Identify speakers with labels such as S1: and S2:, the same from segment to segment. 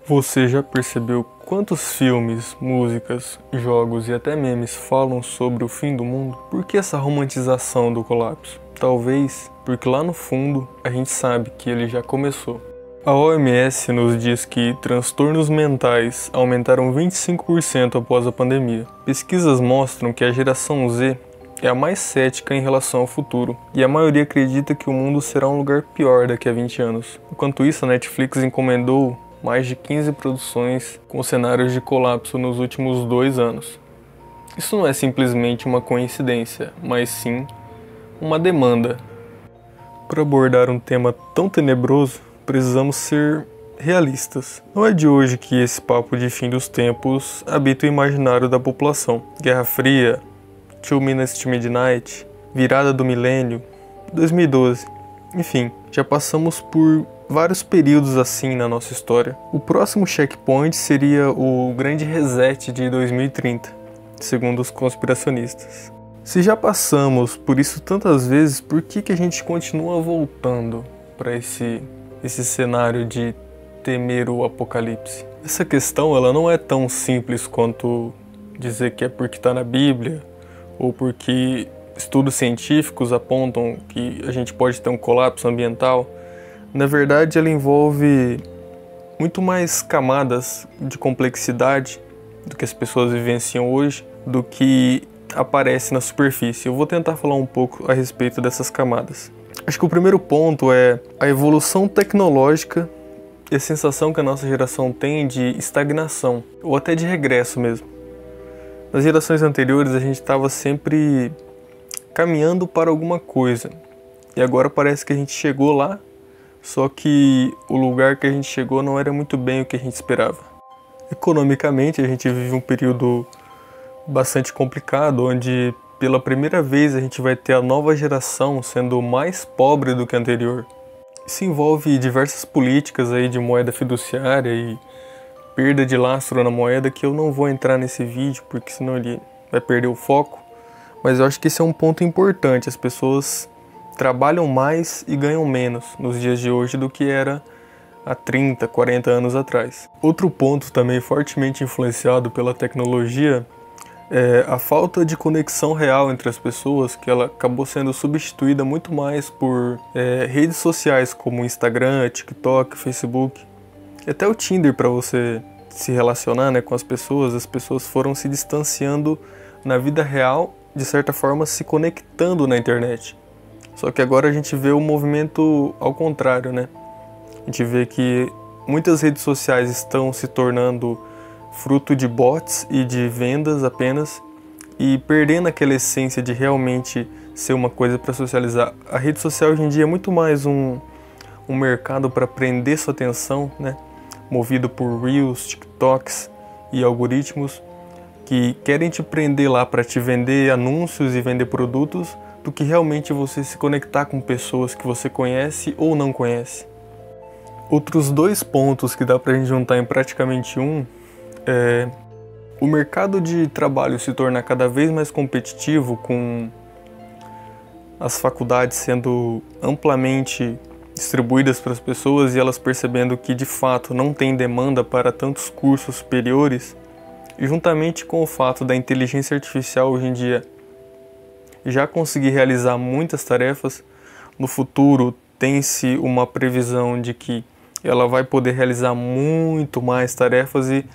S1: Você já percebeu quantos filmes, músicas, jogos e até memes falam sobre o fim do mundo? Por que essa romantização do colapso? Talvez porque lá no fundo a gente sabe que ele já começou. A OMS nos diz que transtornos mentais aumentaram 25% após a pandemia. Pesquisas mostram que a geração Z é a mais cética em relação ao futuro, e a maioria acredita que o mundo será um lugar pior daqui a 20 anos. Enquanto isso, a Netflix encomendou mais de 15 produções com cenários de colapso nos últimos 2 anos. Isso não é simplesmente uma coincidência, mas sim uma demanda. Para abordar um tema tão tenebroso, precisamos ser realistas. Não é de hoje que esse papo de fim dos tempos habita o imaginário da população. Guerra Fria, 2 Minutes to Midnight, virada do milênio, 2012. Enfim, já passamos por vários períodos assim na nossa história. O próximo checkpoint seria o grande reset de 2030, segundo os conspiracionistas. Se já passamos por isso tantas vezes, por que a gente continua voltando para esse cenário de temer o apocalipse? Essa questão ela não é tão simples quanto dizer que é porque está na Bíblia ou porque estudos científicos apontam que a gente pode ter um colapso ambiental. Na verdade, ela envolve muito mais camadas de complexidade do que as pessoas vivenciam hoje, do que aparece na superfície. Eu vou tentar falar um pouco a respeito dessas camadas. Acho que o primeiro ponto é a evolução tecnológica e a sensação que a nossa geração tem de estagnação, ou até de regresso mesmo. Nas gerações anteriores a gente estava sempre caminhando para alguma coisa, e agora parece que a gente chegou lá, só que o lugar que a gente chegou não era muito bem o que a gente esperava. Economicamente a gente vive um período bastante complicado, onde pela primeira vez a gente vai ter a nova geração sendo mais pobre do que a anterior. Isso envolve diversas políticas aí de moeda fiduciária e perda de lastro na moeda, que eu não vou entrar nesse vídeo porque senão ele vai perder o foco, mas eu acho que esse é um ponto importante. As pessoas trabalham mais e ganham menos nos dias de hoje do que era há 30, 40 anos atrás. Outro ponto também fortemente influenciado pela tecnologia é a falta de conexão real entre as pessoas, que ela acabou sendo substituída muito mais por redes sociais como Instagram, TikTok, Facebook. E até o Tinder, para você se relacionar, né, com as pessoas foram se distanciando na vida real, de certa forma se conectando na internet. Só que agora a gente vê o movimento ao contrário, né? A gente vê que muitas redes sociais estão se tornando fruto de bots e de vendas apenas, e perdendo aquela essência de realmente ser uma coisa para socializar. A rede social hoje em dia é muito mais um mercado para prender sua atenção, né? Movido por Reels, TikToks e algoritmos que querem te prender lá para te vender anúncios e vender produtos, do que realmente você se conectar com pessoas que você conhece ou não conhece. Outros 2 pontos que dá pra gente juntar em praticamente um é o mercado de trabalho se tornar cada vez mais competitivo, com as faculdades sendo amplamente distribuídas para as pessoas e elas percebendo que de fato não tem demanda para tantos cursos superiores, e juntamente com o fato da inteligência artificial hoje em dia já conseguir realizar muitas tarefas. No futuro tem-se uma previsão de que ela vai poder realizar muito mais tarefas e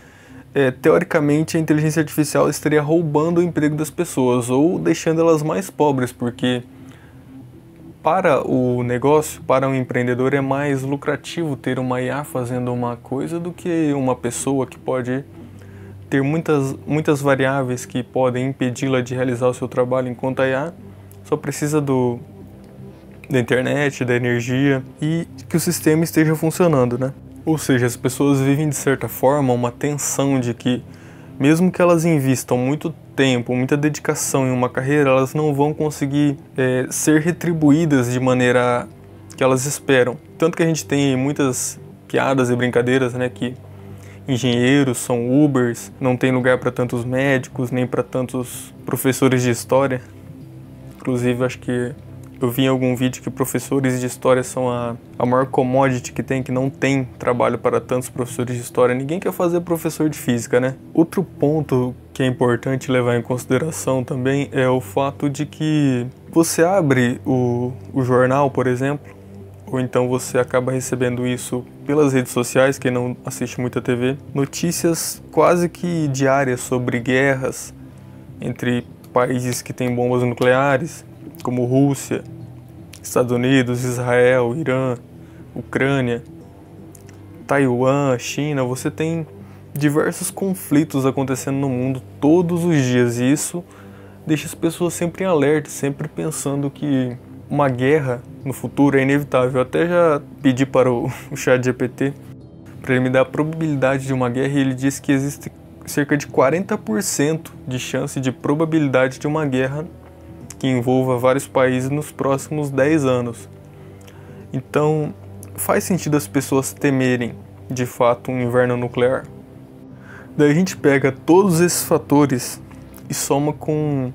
S1: teoricamente a inteligência artificial estaria roubando o emprego das pessoas ou deixando elas mais pobres, porque para o negócio, para um empreendedor, é mais lucrativo ter uma IA fazendo uma coisa do que uma pessoa que pode ter muitas variáveis que podem impedi-la de realizar o seu trabalho, enquanto a IA só precisa da internet, da energia e que o sistema esteja funcionando, né? Ou seja, as pessoas vivem de certa forma uma tensão de que, mesmo que elas invistam muito tempo, muita dedicação em uma carreira, elas não vão conseguir ser retribuídas de maneira que elas esperam. Tanto que a gente tem muitas piadas e brincadeiras, né, que engenheiros são Ubers, não tem lugar para tantos médicos, nem para tantos professores de história. Inclusive, acho que Eu vi em algum vídeo que professores de história são a maior commodity que tem, que não tem trabalho para tantos professores de história. Ninguém quer fazer professor de física, né? Outro ponto que é importante levar em consideração também é o fato de que você abre o jornal, por exemplo, ou então você acaba recebendo isso pelas redes sociais, quem não assiste muita TV, notícias quase que diárias sobre guerras entre países que têm bombas nucleares, como Rússia, Estados Unidos, Israel, Irã, Ucrânia, Taiwan, China. Você tem diversos conflitos acontecendo no mundo todos os dias, e isso deixa as pessoas sempre em alerta, sempre pensando que uma guerra no futuro é inevitável. Eu até já pedi para o ChatGPT para ele me dar a probabilidade de uma guerra, e ele disse que existe cerca de 40% de chance de probabilidade de uma guerra que envolva vários países nos próximos 10 anos. Então, faz sentido as pessoas temerem, de fato, um inverno nuclear. Daí a gente pega todos esses fatores e soma com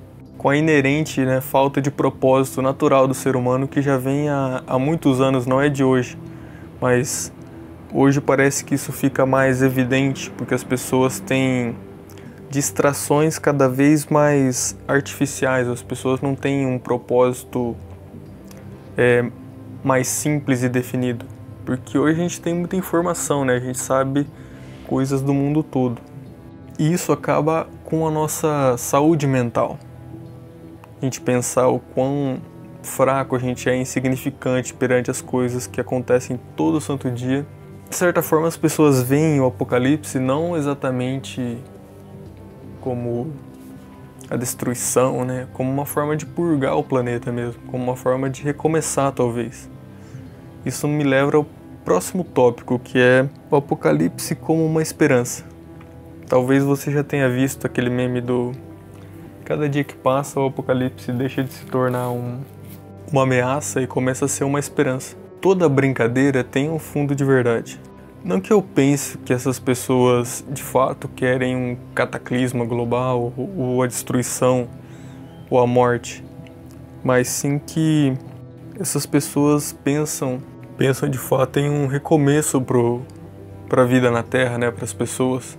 S1: a inerente, né, falta de propósito natural do ser humano, que já vem há muitos anos, não é de hoje, mas hoje parece que isso fica mais evidente, porque as pessoas têm distrações cada vez mais artificiais. As pessoas não têm um propósito mais simples e definido, porque hoje a gente tem muita informação, né? A gente sabe coisas do mundo todo, e isso acaba com a nossa saúde mental. A gente pensar o quão fraco a gente é, insignificante perante as coisas que acontecem todo santo dia. De certa forma, as pessoas veem o apocalipse não exatamente como a destruição, né? Como uma forma de purgar o planeta mesmo, como uma forma de recomeçar, talvez. Isso me leva ao próximo tópico, que é o apocalipse como uma esperança. Talvez você já tenha visto aquele meme do cada dia que passa o apocalipse deixa de se tornar uma ameaça e começa a ser uma esperança. Toda brincadeira tem um fundo de verdade. Não que eu pense que essas pessoas de fato querem um cataclisma global, ou a destruição, ou a morte, mas sim que essas pessoas pensam de fato em um recomeço para a vida na Terra, né, para as pessoas.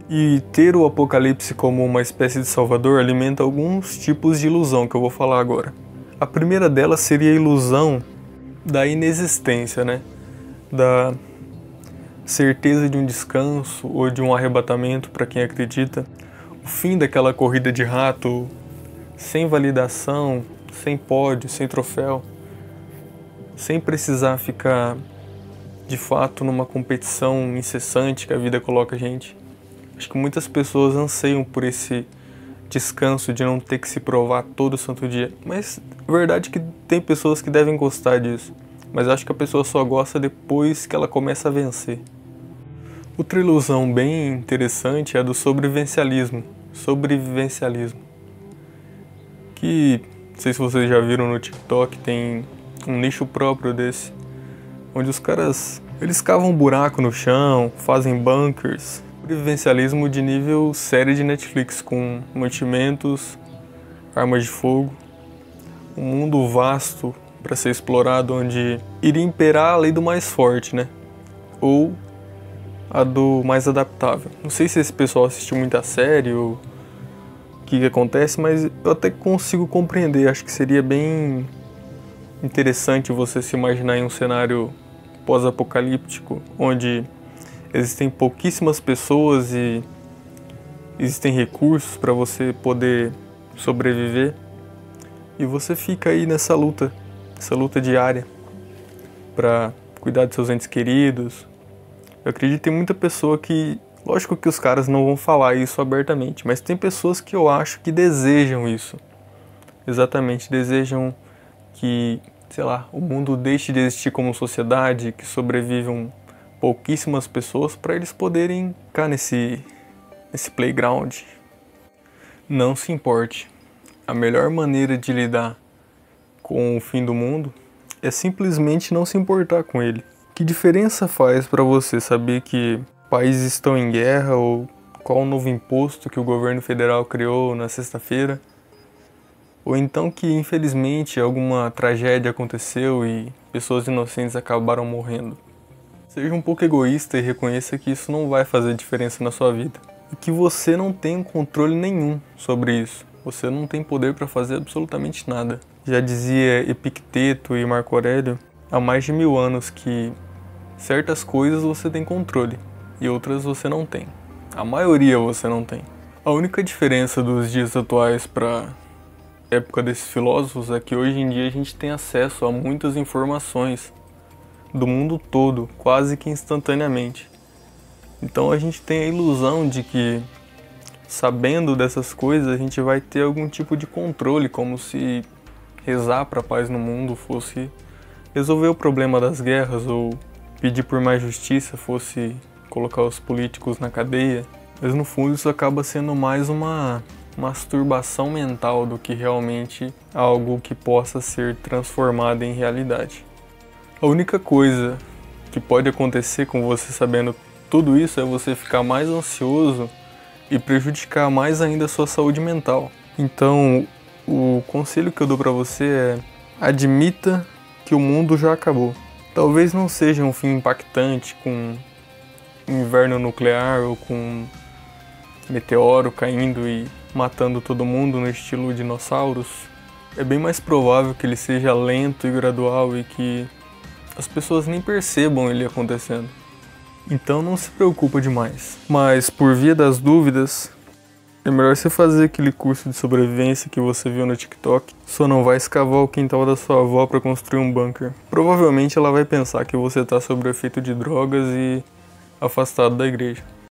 S1: E ter o apocalipse como uma espécie de salvador alimenta alguns tipos de ilusão que eu vou falar agora. A primeira delas seria a ilusão da inexistência, né? Da certeza de um descanso ou de um arrebatamento para quem acredita. O fim daquela corrida de rato sem validação, sem pódio, sem troféu, sem precisar ficar de fato numa competição incessante que a vida coloca a gente. Acho que muitas pessoas anseiam por esse descanso de não ter que se provar todo santo dia. Mas a verdade é que tem pessoas que devem gostar disso. Mas acho que a pessoa só gosta depois que ela começa a vencer. Outra ilusão bem interessante é a do sobrevivencialismo. Que, não sei se vocês já viram no TikTok, tem um nicho próprio desse, onde os caras, eles cavam um buraco no chão, fazem bunkers. Sobrevivencialismo de nível série de Netflix, com mantimentos, armas de fogo, um mundo vasto para ser explorado, onde iria imperar a lei do mais forte, né? Ou a do mais adaptável. Não sei se esse pessoal assistiu muita série ou o que acontece, mas eu até consigo compreender. Acho que seria bem interessante você se imaginar em um cenário pós-apocalíptico, onde existem pouquíssimas pessoas e existem recursos para você poder sobreviver, e você fica aí nessa luta diária para cuidar de seus entes queridos. Eu acredito que tem muita pessoa que, lógico que os caras não vão falar isso abertamente, mas tem pessoas que eu acho que desejam isso. Exatamente, desejam que, sei lá, o mundo deixe de existir como sociedade, que sobrevivam pouquíssimas pessoas para eles poderem ficar nesse playground. Não se importe. A melhor maneira de lidar com o fim do mundo é simplesmente não se importar com ele. Que diferença faz para você saber que países estão em guerra, ou qual o novo imposto que o governo federal criou na sexta-feira? Ou então que infelizmente alguma tragédia aconteceu e pessoas inocentes acabaram morrendo. Seja um pouco egoísta e reconheça que isso não vai fazer diferença na sua vida. E que você não tem controle nenhum sobre isso. Você não tem poder para fazer absolutamente nada. Já dizia Epicteto e Marco Aurélio há mais de 1000 anos que certas coisas você tem controle e outras você não tem. A maioria você não tem. A única diferença dos dias atuais para a época desses filósofos é que hoje em dia a gente tem acesso a muitas informações do mundo todo, quase que instantaneamente. Então a gente tem a ilusão de que, sabendo dessas coisas, a gente vai ter algum tipo de controle, como se rezar para a paz no mundo fosse resolver o problema das guerras, ou pedir por mais justiça fosse colocar os políticos na cadeia. Mas no fundo isso acaba sendo mais uma masturbação mental do que realmente algo que possa ser transformado em realidade. A única coisa que pode acontecer com você sabendo tudo isso é você ficar mais ansioso e prejudicar mais ainda a sua saúde mental. Então, o conselho que eu dou para você é: admita que o mundo já acabou. Talvez não seja um fim impactante com um inverno nuclear ou com um meteoro caindo e matando todo mundo no estilo dinossauros. É bem mais provável que ele seja lento e gradual e que as pessoas nem percebam ele acontecendo. Então não se preocupa demais. Mas por via das dúvidas, é melhor você fazer aquele curso de sobrevivência que você viu no TikTok. Só não vai escavar o quintal da sua avó para construir um bunker. Provavelmente ela vai pensar que você está sob o efeito de drogas e afastado da igreja.